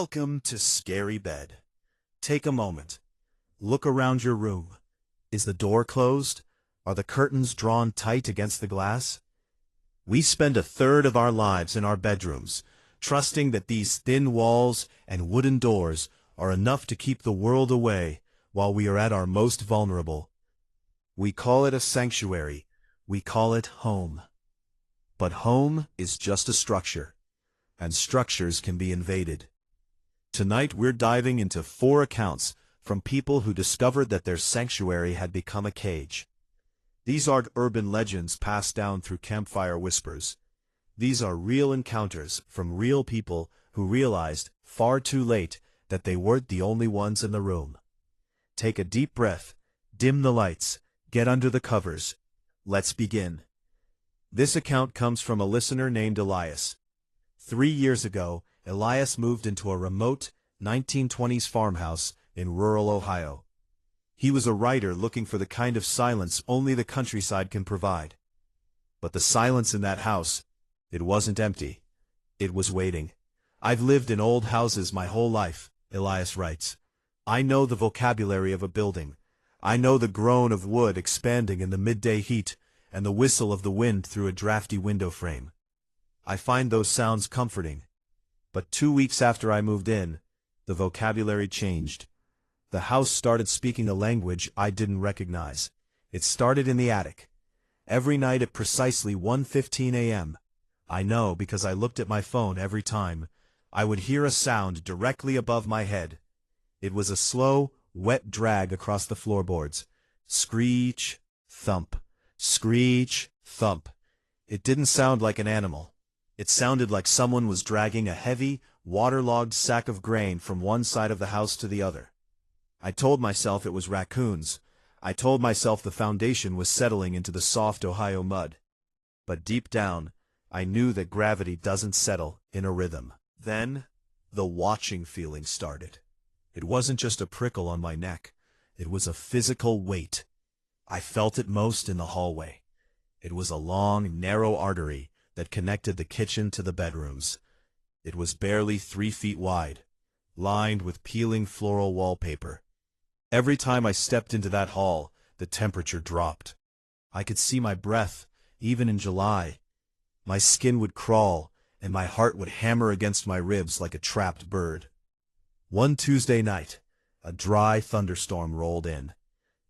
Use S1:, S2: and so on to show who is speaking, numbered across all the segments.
S1: Welcome to Scary Bed. Take a moment. Look around your room. Is the door closed? Are the curtains drawn tight against the glass? We spend a third of our lives in our bedrooms, trusting that these thin walls and wooden doors are enough to keep the world away while we are at our most vulnerable. We call it a sanctuary. We call it home. But home is just a structure, and structures can be invaded. Tonight we're diving into 4 accounts from people who discovered that their sanctuary had become a cage. These aren't urban legends passed down through campfire whispers. These are real encounters from real people who realized, far too late, that they weren't the only ones in the room. Take a deep breath, dim the lights, get under the covers. Let's begin. This account comes from a listener named Elias. 3 years ago, Elias moved into a remote, 1920s farmhouse in rural Ohio. He was a writer looking for the kind of silence only the countryside can provide. But the silence in that house, it wasn't empty. It was waiting. I've lived in old houses my whole life, Elias writes. I know the vocabulary of a building. I know the groan of wood expanding in the midday heat and the whistle of the wind through a drafty window frame. I find those sounds comforting. But 2 weeks after I moved in, the vocabulary changed. The house started speaking a language I didn't recognize. It started in the attic. Every night at precisely 1:15 a.m., I know because I looked at my phone every time, I would hear a sound directly above my head. It was a slow, wet drag across the floorboards. Screech, thump, screech, thump. It didn't sound like an animal. It sounded like someone was dragging a heavy, waterlogged sack of grain from one side of the house to the other. I told myself it was raccoons. I told myself the foundation was settling into the soft Ohio mud. But deep down, I knew that gravity doesn't settle in a rhythm. Then, the watching feeling started. It wasn't just a prickle on my neck. It was a physical weight. I felt it most in the hallway. It was a long, narrow artery that connected the kitchen to the bedrooms. It was barely 3 feet wide, lined with peeling floral wallpaper. Every time I stepped into that hall, the temperature dropped. I could see my breath, even in July. My skin would crawl, and my heart would hammer against my ribs like a trapped bird. One Tuesday night, a dry thunderstorm rolled in.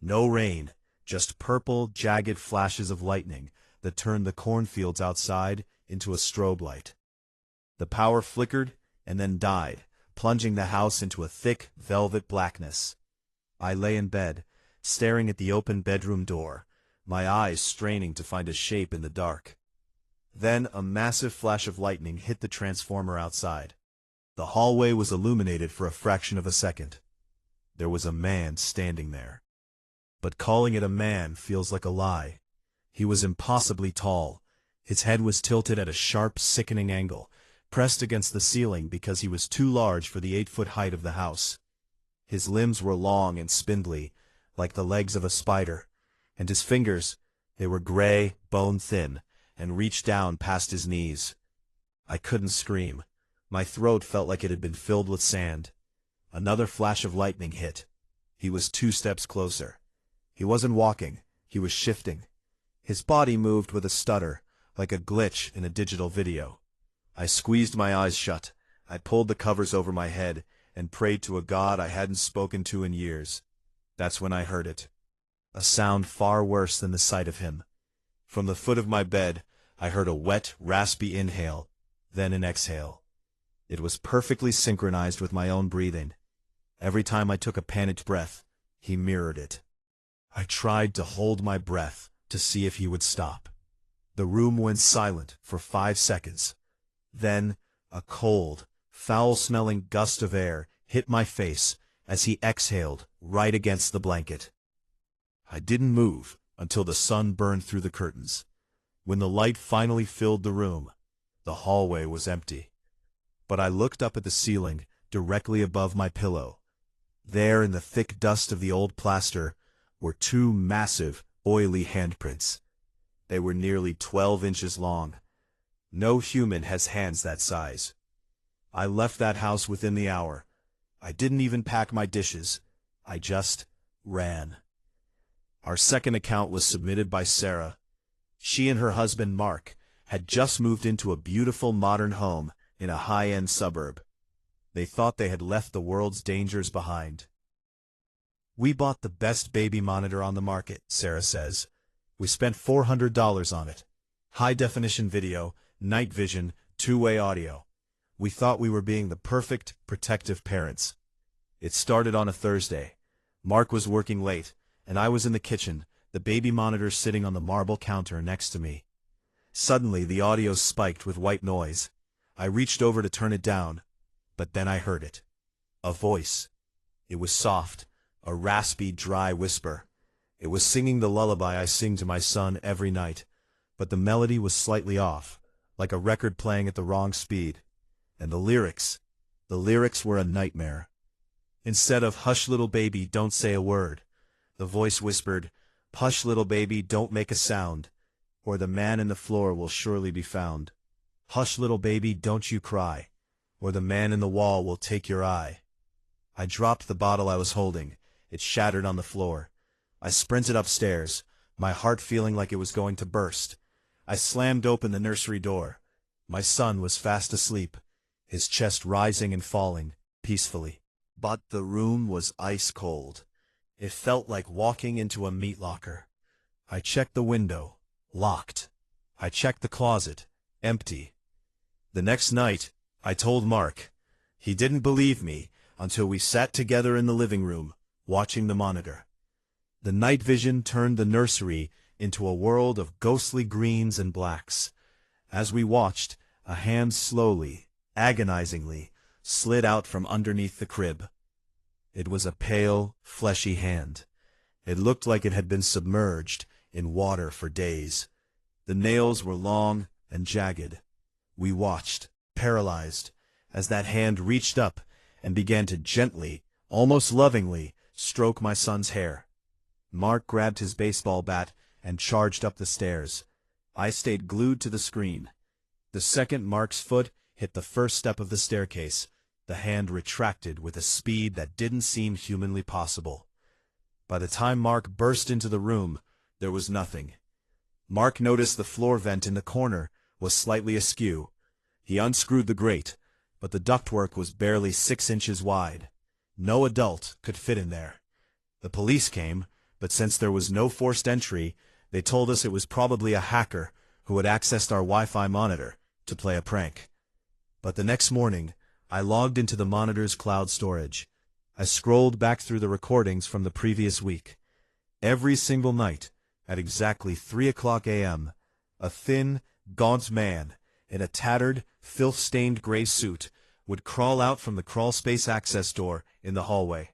S1: No rain, just purple, jagged flashes of lightning that turned the cornfields outside into a strobe light. The power flickered and then died, plunging the house into a thick, velvet blackness. I lay in bed, staring at the open bedroom door, my eyes straining to find a shape in the dark. Then a massive flash of lightning hit the transformer outside. The hallway was illuminated for a fraction of a second. There was a man standing there. But calling it a man feels like a lie. He was impossibly tall. His head was tilted at a sharp, sickening angle, pressed against the ceiling because he was too large for the 8-foot height of the house. His limbs were long and spindly, like the legs of a spider, and his fingers, they were gray, bone-thin, and reached down past his knees. I couldn't scream. My throat felt like it had been filled with sand. Another flash of lightning hit. He was 2 steps closer. He wasn't walking. He was shifting. His body moved with a stutter, like a glitch in a digital video. I squeezed my eyes shut. I pulled the covers over my head and prayed to a God I hadn't spoken to in years. That's when I heard it. A sound far worse than the sight of him. From the foot of my bed, I heard a wet, raspy inhale, then an exhale. It was perfectly synchronized with my own breathing. Every time I took a panicked breath, he mirrored it. I tried to hold my breath to see if he would stop. The room went silent for 5 seconds. Then, a cold, foul-smelling gust of air hit my face as he exhaled right against the blanket. I didn't move until the sun burned through the curtains. When the light finally filled the room, the hallway was empty. But I looked up at the ceiling, directly above my pillow. There, in the thick dust of the old plaster, were 2 massive, oily handprints. They were nearly 12 inches long. No human has hands that size. I left that house within the hour. I didn't even pack my dishes. I just ran. Our second account was submitted by Sarah. She and her husband, Mark, had just moved into a beautiful modern home in a high-end suburb. They thought they had left the world's dangers behind. "We bought the best baby monitor on the market," Sarah says. "We spent $400 on it. High-definition video, night vision, two-way audio. We thought we were being the perfect, protective parents." It started on a Thursday. Mark was working late, and I was in the kitchen, the baby monitor sitting on the marble counter next to me. Suddenly, the audio spiked with white noise. I reached over to turn it down, but then I heard it. A voice. It was soft, a raspy, dry whisper. It was singing the lullaby I sing to my son every night, but the melody was slightly off, like a record playing at the wrong speed. And the lyrics were a nightmare. Instead of "Hush little baby, don't say a word," the voice whispered, "Hush little baby, don't make a sound, or the man in the floor will surely be found. Hush little baby, don't you cry, or the man in the wall will take your eye." I dropped the bottle I was holding. It shattered on the floor. I sprinted upstairs, my heart feeling like it was going to burst. I slammed open the nursery door. My son was fast asleep, his chest rising and falling, peacefully. But the room was ice cold. It felt like walking into a meat locker. I checked the window. Locked. I checked the closet. Empty. The next night, I told Mark. He didn't believe me until we sat together in the living room, watching the monitor. The night vision turned the nursery into a world of ghostly greens and blacks. As we watched, a hand slowly, agonizingly, slid out from underneath the crib. It was a pale, fleshy hand. It looked like it had been submerged in water for days. The nails were long and jagged. We watched, paralyzed, as that hand reached up and began to gently, almost lovingly, stroke my son's hair. Mark grabbed his baseball bat and charged up the stairs. I stayed glued to the screen. The second Mark's foot hit the first step of the staircase, the hand retracted with a speed that didn't seem humanly possible. By the time Mark burst into the room, there was nothing. Mark noticed the floor vent in the corner was slightly askew. He unscrewed the grate, but the ductwork was barely 6 inches wide. No adult could fit in there. The police came, but since there was no forced entry, they told us it was probably a hacker who had accessed our Wi-Fi monitor to play a prank. But the next morning, I logged into the monitor's cloud storage. I scrolled back through the recordings from the previous week. Every single night, at exactly 3:00 a.m., a thin, gaunt man in a tattered, filth-stained gray suit would crawl out from the crawlspace access door in the hallway.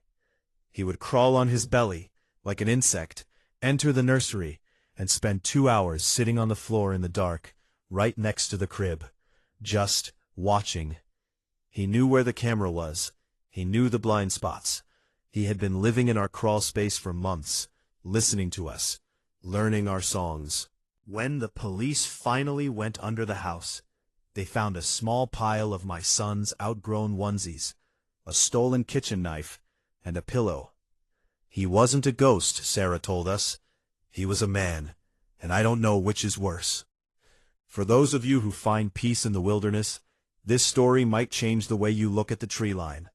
S1: He would crawl on his belly, like an insect, enter the nursery, and spend 2 hours sitting on the floor in the dark, right next to the crib, just watching. He knew where the camera was. He knew the blind spots. He had been living in our crawl space for months, listening to us, learning our songs. When the police finally went under the house, they found a small pile of my son's outgrown onesies, a stolen kitchen knife, and a pillow. He wasn't a ghost, Sarah told us. He was a man, and I don't know which is worse. For those of you who find peace in the wilderness, this story might change the way you look at the tree line.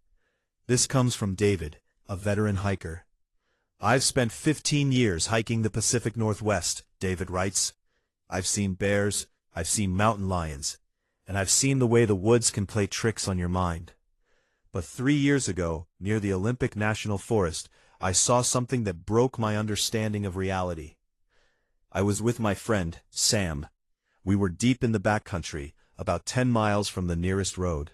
S1: This comes from David, a veteran hiker. "I've spent 15 years hiking the Pacific Northwest," David writes. "I've seen bears, I've seen mountain lions, and I've seen the way the woods can play tricks on your mind. But 3 years ago, near the Olympic National Forest, I saw something that broke my understanding of reality. I was with my friend, Sam. We were deep in the backcountry, about 10 miles from the nearest road.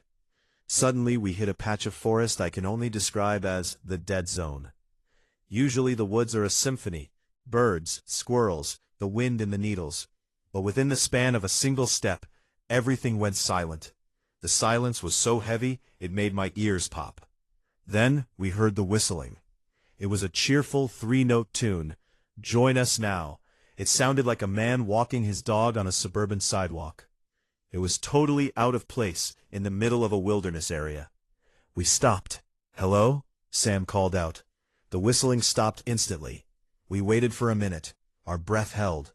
S1: Suddenly we hit a patch of forest I can only describe as the dead zone. Usually the woods are a symphony, birds, squirrels, the wind in the needles. But within the span of a single step, everything went silent. The silence was so heavy it made my ears pop. Then we heard the whistling. It was a cheerful 3-note tune. Join us now. It sounded like a man walking his dog on a suburban sidewalk. It was totally out of place in the middle of a wilderness area. We stopped. "Hello?" Sam called out. The whistling stopped instantly. We waited for a minute, our breath held.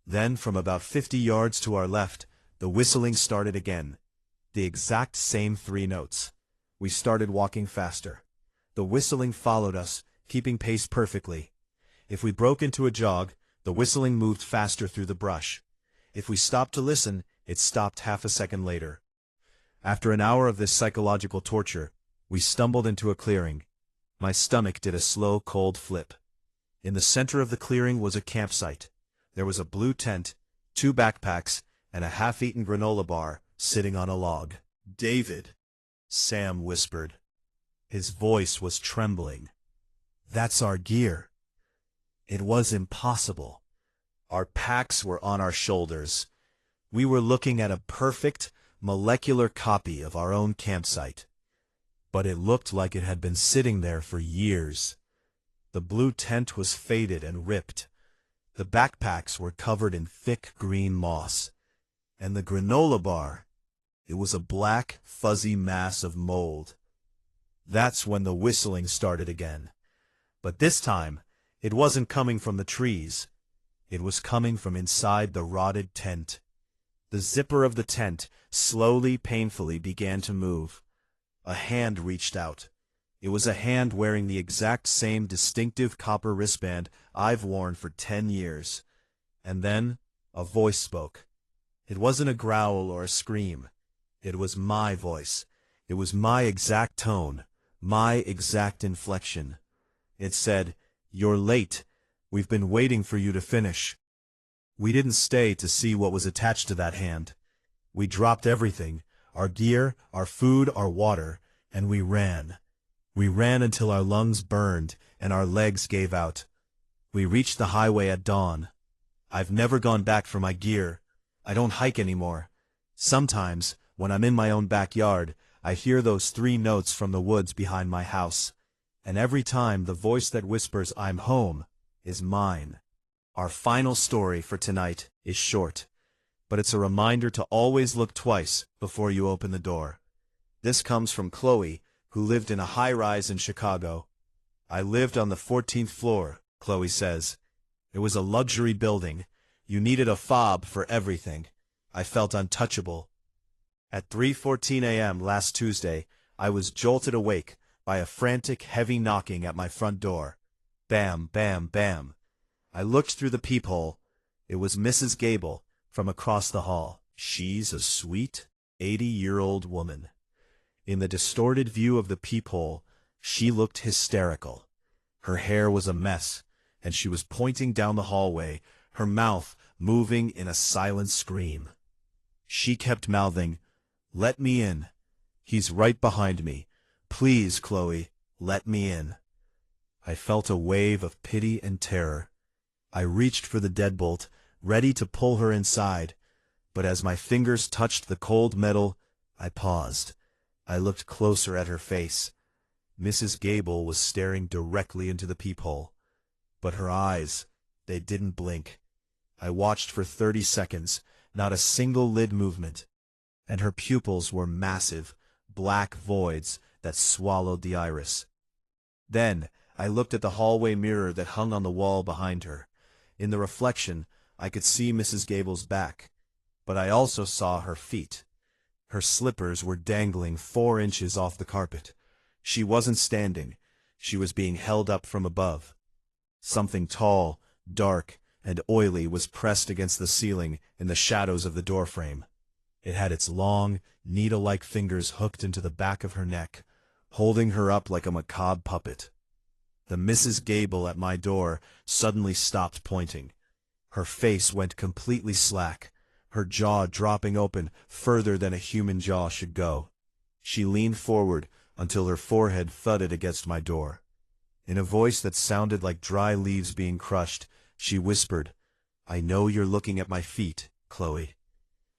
S1: Then, from about 50 yards to our left, the whistling started again. The exact same 3 notes. We started walking faster. The whistling followed us, keeping pace perfectly. If we broke into a jog, the whistling moved faster through the brush. If we stopped to listen, it stopped half a second later. After an hour of this psychological torture, we stumbled into a clearing. My stomach did a slow, cold flip. In the center of the clearing was a campsite. There was a blue tent, 2 backpacks, and a half-eaten granola bar sitting on a log. "David," Sam whispered. His voice was trembling. "That's our gear." It was impossible. Our packs were on our shoulders. We were looking at a perfect, molecular copy of our own campsite. But it looked like it had been sitting there for years. The blue tent was faded and ripped. The backpacks were covered in thick green moss. And the granola bar, it was a black, fuzzy mass of mold. That's when the whistling started again. But this time, it wasn't coming from the trees. It was coming from inside the rotted tent. The zipper of the tent slowly, painfully began to move. A hand reached out. It was a hand wearing the exact same distinctive copper wristband I've worn for 10 years. And then, a voice spoke. It wasn't a growl or a scream. It was my voice. It was my exact tone, my exact inflection. It said, "You're late. We've been waiting for you to finish." We didn't stay to see what was attached to that hand. We dropped everything, our gear, our food, our water, and we ran. We ran until our lungs burned and our legs gave out. We reached the highway at dawn. I've never gone back for my gear. I don't hike anymore. Sometimes, when I'm in my own backyard, I hear those 3 notes from the woods behind my house. And every time the voice that whispers, "I'm home," is mine. Our final story for tonight is short, but it's a reminder to always look twice before you open the door. This comes from Chloe, who lived in a high-rise in Chicago. "I lived on the 14th floor," Chloe says. "It was a luxury building. You needed a fob for everything. I felt untouchable. At 3:14 a.m. last Tuesday, I was jolted awake by a frantic, heavy knocking at my front door. Bam, bam, bam. I looked through the peephole. It was Mrs. Gable from across the hall. She's a sweet, 80-year-old woman. In the distorted view of the peephole, she looked hysterical. Her hair was a mess, and she was pointing down the hallway, her mouth moving in a silent scream. She kept mouthing, "Let me in. He's right behind me. Please, Chloe, let me in." I felt a wave of pity and terror. I reached for the deadbolt, ready to pull her inside, but as my fingers touched the cold metal, I paused. I looked closer at her face. Mrs. Gable was staring directly into the peephole. But her eyes, they didn't blink. I watched for 30 seconds, not a single lid movement. And her pupils were massive, black voids that swallowed the iris. Then, I looked at the hallway mirror that hung on the wall behind her. In the reflection, I could see Mrs. Gable's back, but I also saw her feet. Her slippers were dangling 4 inches off the carpet. She wasn't standing. She was being held up from above. Something tall, dark, and oily was pressed against the ceiling in the shadows of the doorframe. It had its long, needle-like fingers hooked into the back of her neck, holding her up like a macabre puppet. The Mrs. Gable at my door suddenly stopped pointing. Her face went completely slack, her jaw dropping open further than a human jaw should go. She leaned forward until her forehead thudded against my door. In a voice that sounded like dry leaves being crushed, she whispered, "I know you're looking at my feet, Chloe."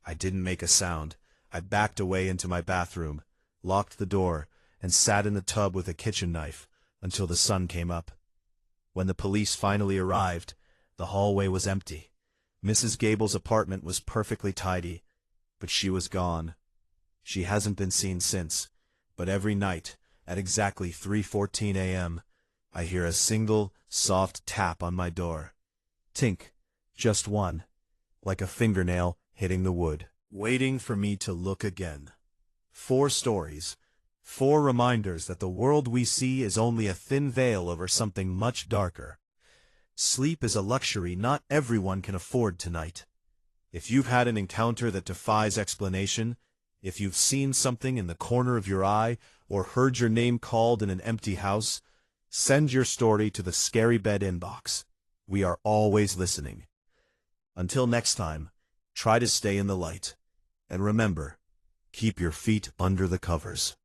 S1: I didn't make a sound. I backed away into my bathroom, locked the door, and sat in the tub with a kitchen knife until the sun came up. When the police finally arrived, the hallway was empty. Mrs. Gable's apartment was perfectly tidy. but she was gone. She hasn't been seen since, but every night, at exactly 3:14 a.m., I hear a single, soft tap on my door. Tink, just one, like a fingernail hitting the wood, waiting for me to look again. 4 stories, 4 reminders that the world we see is only a thin veil over something much darker. Sleep is a luxury not everyone can afford tonight. If you've had an encounter that defies explanation, if you've seen something in the corner of your eye or heard your name called in an empty house, send your story to the Scary Bed inbox. We are always listening. Until next time, try to stay in the light. And remember, keep your feet under the covers.